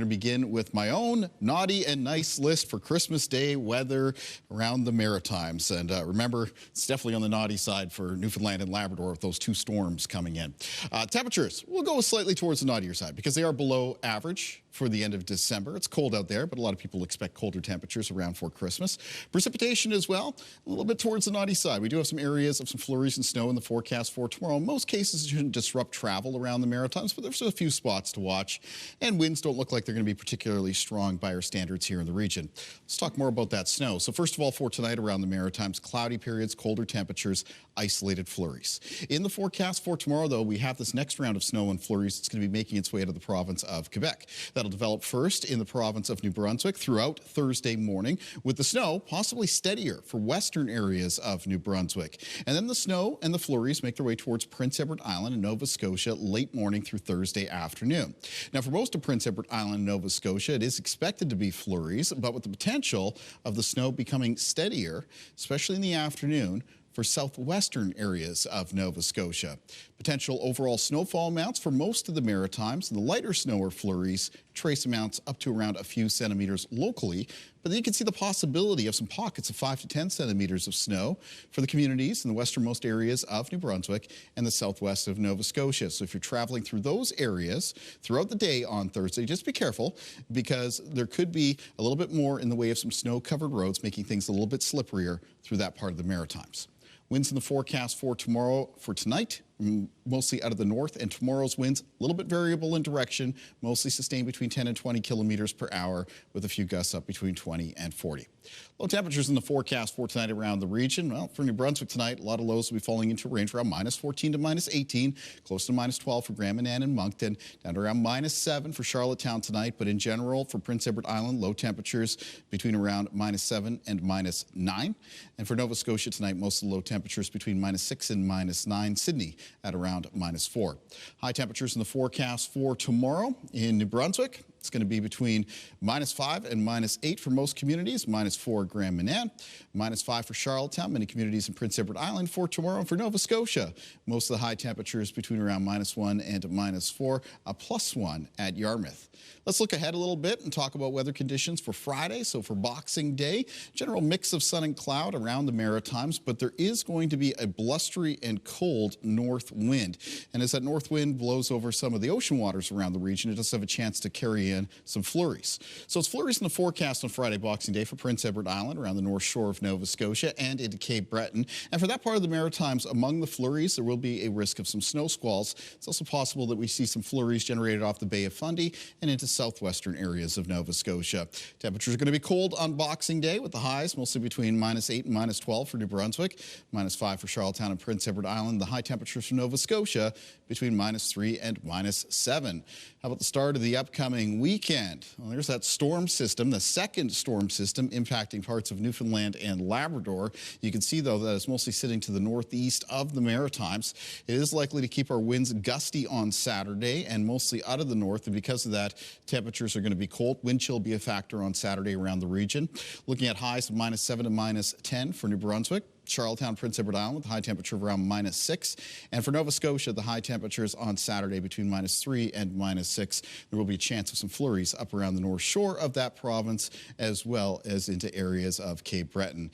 going to begin with my own naughty and nice list for Christmas Day weather around the Maritimes. And remember, it's definitely on the naughty side for Newfoundland and Labrador with those two storms coming in. Temperatures will go slightly towards the naughtier side because they are below average for the end of December. It's cold out there, but a lot of people expect colder temperatures around for Christmas. Precipitation as well, a little bit towards the naughty side. We do have some areas of some flurries and snow in the forecast for tomorrow. In most cases, it shouldn't disrupt travel around the Maritimes, but there's a few spots to watch. And winds don't look like they're going to be particularly strong by our standards here in the region. Let's talk more about that snow. So first of all, for tonight around the Maritimes, cloudy periods, colder temperatures, isolated flurries. In the forecast for tomorrow, though, we have this next round of snow and flurries that's going to be making its way to the province of Quebec. That'll develop first in the province of New Brunswick throughout Thursday morning, with the snow possibly steadier for western areas of New Brunswick. And then the snow and the flurries make their way towards Prince Edward Island and Nova Scotia late morning through Thursday afternoon. Now, for most of Prince Edward Island and Nova Scotia, it is expected to be flurries, but with the potential of the snow becoming steadier, especially in the afternoon, for southwestern areas of Nova Scotia. Potential overall snowfall amounts for most of the Maritimes, and the lighter snow or flurries, trace amounts up to around a few centimeters locally, but then you can see the possibility of some pockets of 5 to 10 centimeters of snow for the communities in the westernmost areas of New Brunswick and the southwest of Nova Scotia. So if you're traveling through those areas throughout the day on Thursday, just be careful because there could be a little bit more in the way of some snow-covered roads, making things a little bit slipperier through that part of the Maritimes. Winds in the forecast for tonight, mostly out of the north, and tomorrow's winds a little bit variable in direction, mostly sustained between 10 and 20 kilometers per hour with a few gusts up between 20 and 40. Low temperatures in the forecast for tonight around the region. Well, for New Brunswick tonight, a lot of lows will be falling into range around minus 14 to minus 18, close to minus 12 for Grand Manan and Moncton, down to around minus 7 for Charlottetown tonight. But in general, for Prince Edward Island, low temperatures between around minus 7 and minus 9. And for Nova Scotia tonight, most of the low temperatures between minus 6 and minus 9. Sydney at around minus 4. High temperatures in the forecast for tomorrow in New Brunswick. It's going to be between minus 5 and minus 8 for most communities, minus 4 Grand Manan, minus 5 for Charlottetown, many communities in Prince Edward Island for tomorrow. And for Nova Scotia, most of the high temperatures between around minus 1 and minus 4, a plus 1 at Yarmouth. Let's look ahead a little bit and talk about weather conditions for Friday. So for Boxing Day, general mix of sun and cloud around the Maritimes, but there is going to be a blustery and cold north wind. And as that north wind blows over some of the ocean waters around the region, it does have a chance to carry in some flurries. So it's flurries in the forecast on Friday, Boxing Day, for Prince Edward Island around the north shore of Nova Scotia and into Cape Breton. And for that part of the Maritimes, among the flurries, there will be a risk of some snow squalls. It's also possible that we see some flurries generated off the Bay of Fundy and into southwestern areas of Nova Scotia. Temperatures are going to be cold on Boxing Day with the highs mostly between minus 8 and minus 12 for New Brunswick, minus 5 for Charlottetown and Prince Edward Island. The high temperatures for Nova Scotia between minus 3 and minus 7. How about the start of the upcoming weekend? Well, there's that storm system, the second storm system impacting parts of Newfoundland and Labrador. You can see, though, that it's mostly sitting to the northeast of the Maritimes. It is likely to keep our winds gusty on Saturday and mostly out of the north, and because of that, temperatures are going to be cold. Wind chill will be a factor on Saturday around the region. Looking at highs of minus 7 to minus 10 for New Brunswick. Charlottetown, Prince Edward Island with a high temperature of around minus 6. And for Nova Scotia, the high temperatures on Saturday between minus 3 and minus 6. There will be a chance of some flurries up around the north shore of that province as well as into areas of Cape Breton.